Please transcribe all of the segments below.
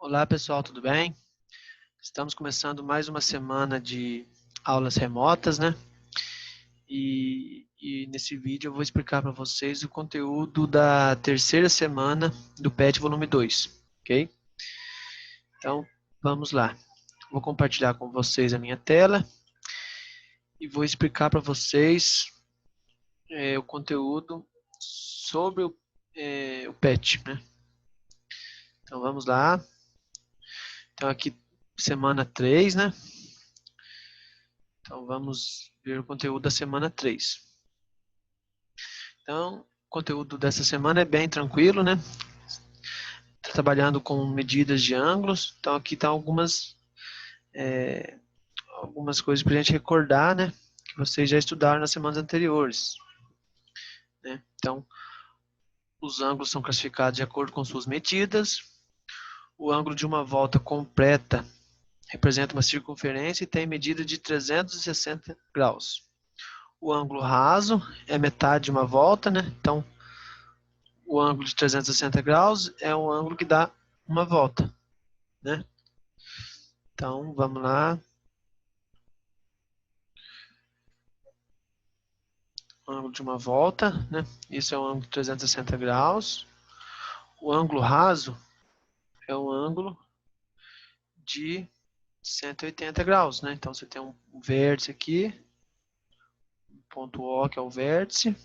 Olá pessoal, tudo bem? Estamos começando mais uma semana de aulas remotas, né? E nesse vídeo eu vou explicar para vocês o conteúdo da terceira semana do PET Volume 2, ok? Então, vamos lá. Vou compartilhar com vocês a minha tela e vou explicar para vocês o conteúdo sobre o PET, né? Então, vamos lá. Então, aqui, semana 3, né? Então, vamos ver o conteúdo da semana 3. Então, o conteúdo dessa semana é bem tranquilo, né? Tá trabalhando com medidas de ângulos. Então, aqui estão algumas coisas para a gente recordar, né? Que vocês já estudaram nas semanas anteriores, né? Então, os ângulos são classificados de acordo com suas medidas. O ângulo de uma volta completa representa uma circunferência e tem medida de 360 graus. O ângulo raso é metade de uma volta, né? Então, o ângulo de 360 graus é um ângulo que dá uma volta, né? Então, vamos lá. O ângulo de uma volta, né? Isso é um ângulo de 360 graus. O ângulo raso é um ângulo de 180 graus, né? Então, você tem um vértice aqui, um ponto O, que é o vértice.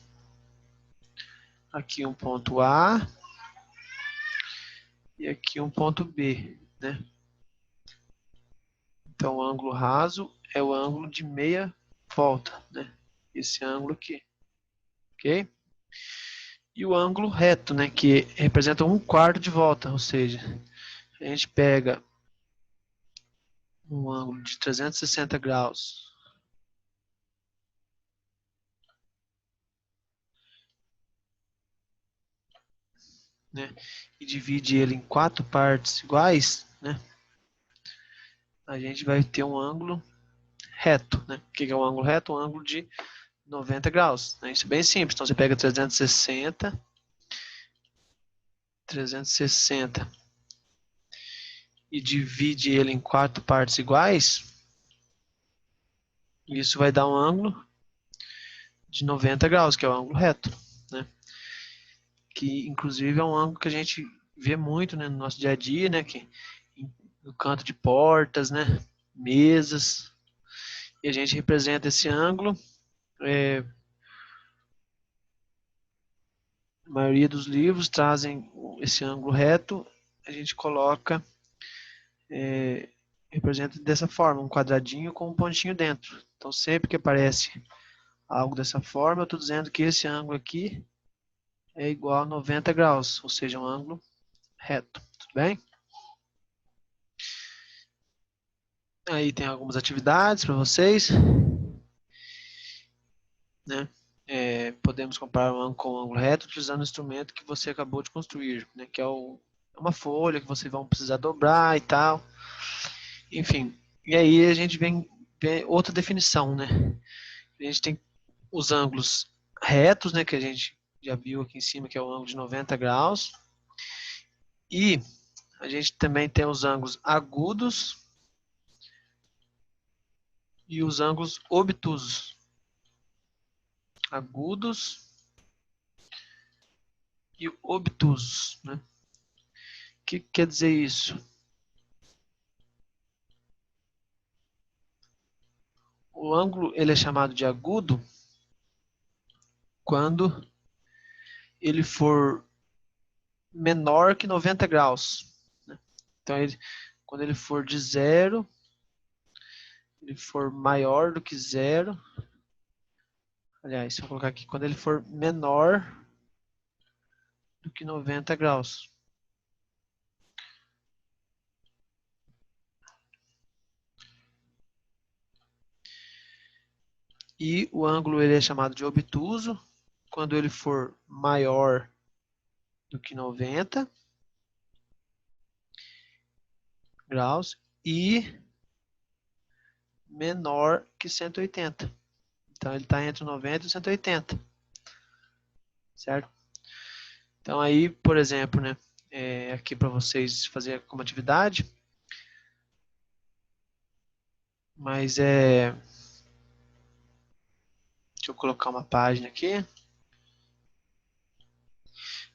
Aqui um ponto A. E aqui um ponto B, né? Então, o ângulo raso é o ângulo de meia volta, né? Esse ângulo aqui, ok? E o ângulo reto, né? Que representa 1/4 de volta, ou seja, a gente pega um ângulo de 360 graus né, e divide ele em 4 partes iguais, né, a gente vai ter um ângulo reto. Né? O que é um ângulo reto? Um ângulo de 90 graus. Né? Isso é bem simples. Então, você pega 360 e divide ele em 4 partes iguais, isso vai dar um ângulo de 90 graus, que é o ângulo reto. Né? Que, inclusive, é um ângulo que a gente vê muito, né, no nosso dia a dia, né, que, no canto de portas, né, mesas, e a gente representa esse ângulo. A maioria dos livros trazem esse ângulo reto, a gente coloca, representa dessa forma, um quadradinho com um pontinho dentro. Então, sempre que aparece algo dessa forma, eu estou dizendo que esse ângulo aqui é igual a 90 graus, ou seja, um ângulo reto. Tudo bem? Aí tem algumas atividades para vocês. Né? Podemos comparar um ângulo com um ângulo reto utilizando o instrumento que você acabou de construir, né? Que é uma folha que vocês vão precisar dobrar e tal. Enfim, e aí a gente vem outra definição, né? A gente tem os ângulos retos, né? Que a gente já viu aqui em cima, que é o ângulo de 90 graus. E a gente também tem os ângulos agudos e os ângulos obtusos. Agudos e obtusos, né? O que quer dizer isso? O ângulo ele é chamado de agudo quando ele for menor que 90 graus. Né? Então, quando ele for de zero, ele for maior do que zero. Aliás, se eu colocar aqui, quando ele for menor do que 90 graus. E o ângulo ele é chamado de obtuso quando ele for maior do que 90 graus e menor que 180. Então, ele está entre 90 e 180. Certo? Então, aí, por exemplo, né? aqui para vocês fazerem como atividade. Mas deixa eu colocar uma página aqui.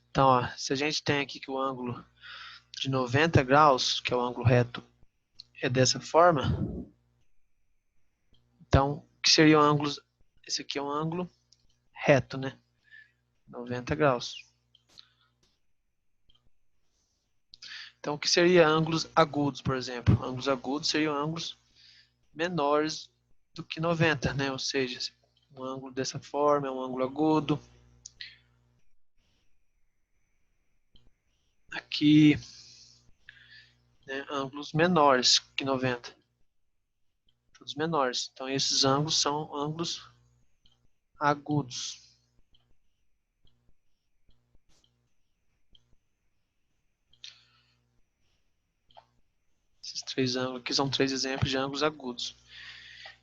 Então, ó, se a gente tem aqui que o ângulo de 90 graus, que é o ângulo reto, é dessa forma, então, o que seria o ângulo? Esse aqui é um ângulo reto, né? 90 graus. Então, o que seria ângulos agudos, por exemplo? Ângulos agudos seriam ângulos menores do que 90, né? Ou seja, um ângulo dessa forma é um ângulo agudo. Aqui, né, ângulos menores que 90. Todos menores. Então, esses ângulos são ângulos agudos. Esses três ângulos aqui são três exemplos de ângulos agudos.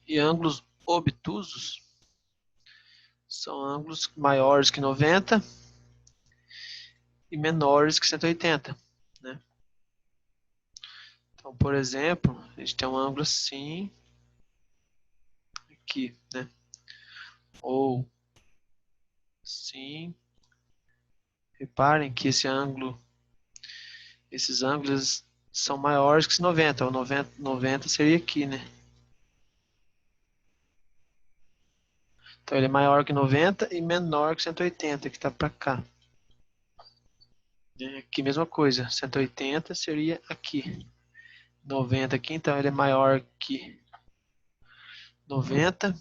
E ângulos obtusos são ângulos maiores que 90 e menores que 180, né? Então, por exemplo, a gente tem um ângulo assim, aqui, né? Ou assim. Reparem que esses ângulos são maiores que 90. O 90 seria aqui, né? Então ele é maior que 90 e menor que 180, que está para cá. Aqui mesma coisa, 180 seria aqui. 90 aqui, então ele é maior que 90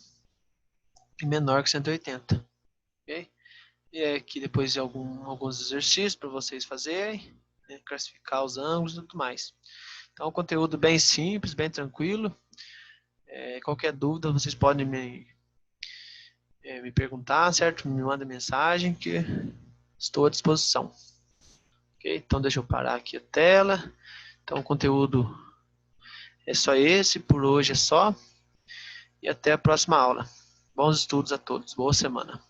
e menor que 180. Ok? E aqui depois de alguns exercícios para vocês fazerem, né? Classificar os ângulos e tudo mais. Então, um conteúdo bem simples, bem tranquilo. Qualquer dúvida, vocês podem me perguntar, certo? Me manda mensagem que estou à disposição. Ok? Então, deixa eu parar aqui a tela. Então, o conteúdo é só esse, por hoje é só. E até a próxima aula. Bons estudos a todos. Boa semana.